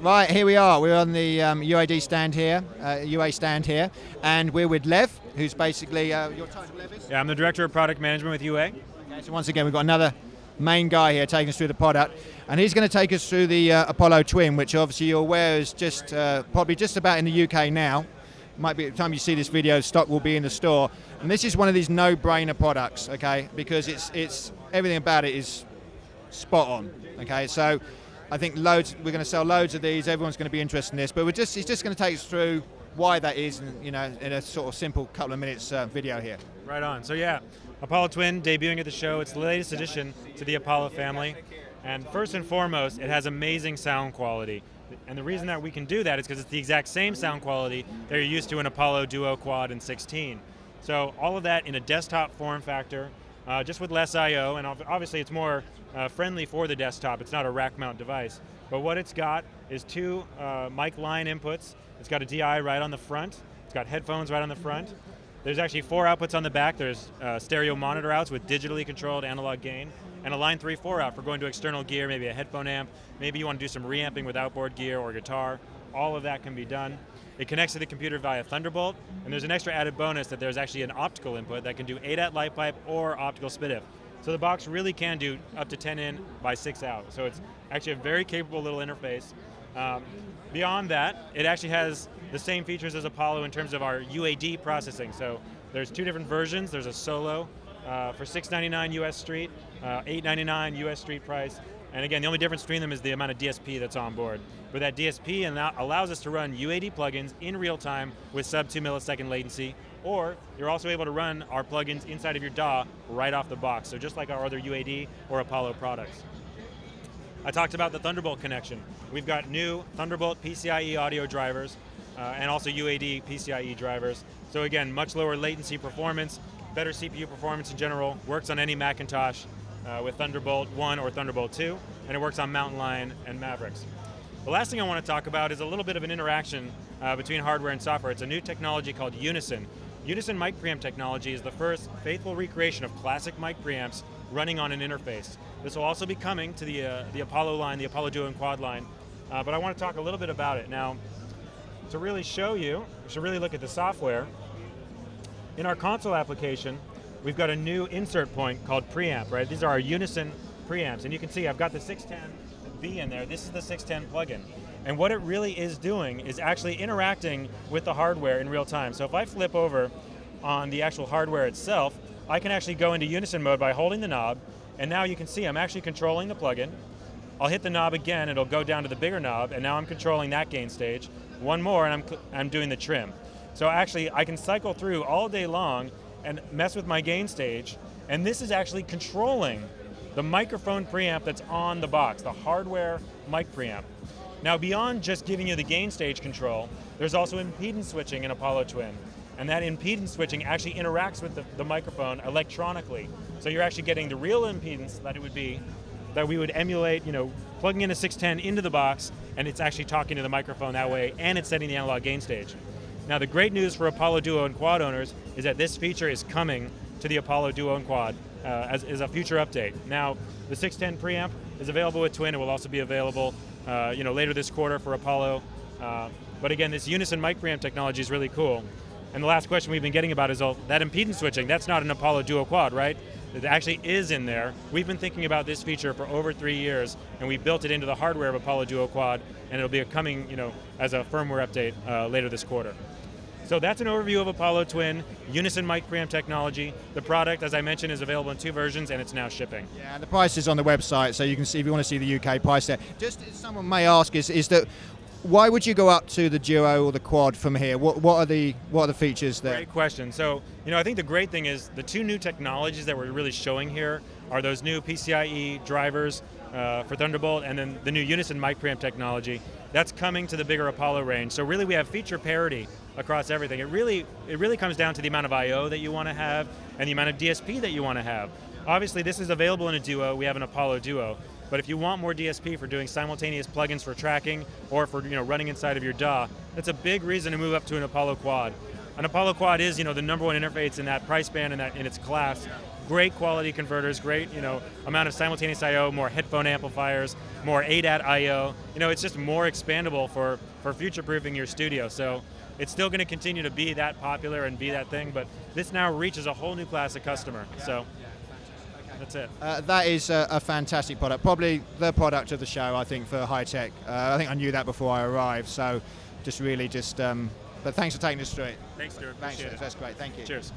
Right, here we are. We're on the UAD stand here, UA stand here, and we're with Lev, who's basically, your title, Lev, is? Yeah, I'm the Director of Product Management with UA. Okay, so once again, we've got another main guy here taking us through the product, and he's going to take us through the Apollo Twin, which obviously you're aware is just probably just about in the UK now. Might be at the time you see this video, stock will be in the store, and this is one of these no-brainer products, okay, because it's everything about it is spot on, okay, so I think we're going to sell loads of these, everyone's going to be interested in this, but he's just going to take us through why that is, and, you know, in a sort of simple couple of minutes video here. Right on. So yeah, Apollo Twin debuting at the show. It's the latest addition to the Apollo family, and first and foremost, it has amazing sound quality. And the reason that we can do that is because it's the exact same sound quality that you're used to in Apollo Duo, Quad, and 16. So all of that in a desktop form factor, just with less I/O, and obviously it's more friendly for the desktop. It's not a rack mount device. But what it's got is two mic line inputs. It's got a DI right on the front. It's got headphones right on the front. There's actually 4 outputs on the back. There's stereo monitor outs with digitally controlled analog gain, and a line 3/4 out for going to external gear, maybe a headphone amp, maybe you want to do some reamping with outboard gear or guitar. All of that can be done. It connects to the computer via Thunderbolt, and there's an extra added bonus that there's actually an optical input that can do 8-at light pipe or optical SPDIF. So the box really can do up to 10 in by 6 out. So it's actually a very capable little interface. Beyond that, it actually has the same features as Apollo in terms of our UAD processing. So there's 2 different versions. There's a Solo for $699 US Street, $899 US Street price. And again, the only difference between them is the amount of DSP that's on board. But that DSP allows us to run UAD plugins in real time with sub 2 millisecond latency, or you're also able to run our plugins inside of your DAW right off the box. So just like our other UAD or Apollo products. I talked about the Thunderbolt connection. We've got new Thunderbolt PCIe audio drivers and also UAD PCIe drivers. So again, much lower latency performance, better CPU performance in general, works on any Macintosh with Thunderbolt 1 or Thunderbolt 2, and it works on Mountain Lion and Mavericks. The last thing I want to talk about is a little bit of an interaction between hardware and software. It's a new technology called Unison. Unison mic preamp technology is the first faithful recreation of classic mic preamps running on an interface. This will also be coming to the Apollo line, the Apollo Duo and Quad line, but I want to talk a little bit about it. Now, to really show you, we should really look at the software. In our console application, we've got a new insert point called preamp, right? These are our Unison preamps, and you can see I've got the 610B in there. This is the 610 plugin. And what it really is doing is actually interacting with the hardware in real time. So if I flip over on the actual hardware itself, I can actually go into Unison mode by holding the knob, and now you can see I'm actually controlling the plugin. I'll hit the knob again, it'll go down to the bigger knob, and now I'm controlling that gain stage. One more, and I'm doing the trim. So actually, I can cycle through all day long and mess with my gain stage, and this is actually controlling the microphone preamp that's on the box, the hardware mic preamp. Now, beyond just giving you the gain stage control, there's also impedance switching in Apollo Twin, and that impedance switching actually interacts with the microphone electronically. So you're actually getting the real impedance that it would be, that we would emulate, you know, plugging in a 610 into the box, and it's actually talking to the microphone that way, and it's setting the analog gain stage. Now, the great news for Apollo Duo and Quad owners is that this feature is coming to the Apollo Duo and Quad as a future update. Now, the 610 preamp is available with Twin. It will also be available later this quarter for Apollo. But again, this Unison mic preamp technology is really cool. And the last question we've been getting about is, that impedance switching, that's not an Apollo Duo Quad, right? It actually is in there. We've been thinking about this feature for over 3 years, and we built it into the hardware of Apollo Duo Quad, and it'll be coming, as a firmware update later this quarter. So that's an overview of Apollo Twin, Unison mic preamp technology. The product, as I mentioned, is available in 2 versions, and it's now shipping. Yeah, and the price is on the website, so you can see if you want to see the UK price there. Just someone may ask is that why would you go up to the Duo or the Quad from here? What are the features there? Great question. So, I think the great thing is the 2 new technologies that we're really showing here are those new PCIe drivers for Thunderbolt, and then the new Unison mic preamp technology. That's coming to the bigger Apollo range. So really we have feature parity across everything. It really comes down to the amount of I/O that you want to have and the amount of DSP that you want to have. Obviously this is available in a Duo. We have an Apollo Duo. But if you want more DSP for doing simultaneous plugins for tracking or for running inside of your DAW, that's a big reason to move up to an Apollo Quad. An Apollo Quad is, the #1 interface in that price band and in its class. Great quality converters, great, amount of simultaneous I/O, more headphone amplifiers, more ADAT I/O. It's just more expandable for future-proofing your studio. So it's still going to continue to be that popular and be that thing, but this now reaches a whole new class of customer. So that's it. That is a fantastic product. Probably the product of the show, I think, for high tech. I think I knew that before I arrived. So just really but thanks for taking us through it. Thanks, Stuart. Thanks, Appreciate it. that's great. Thank you. Cheers.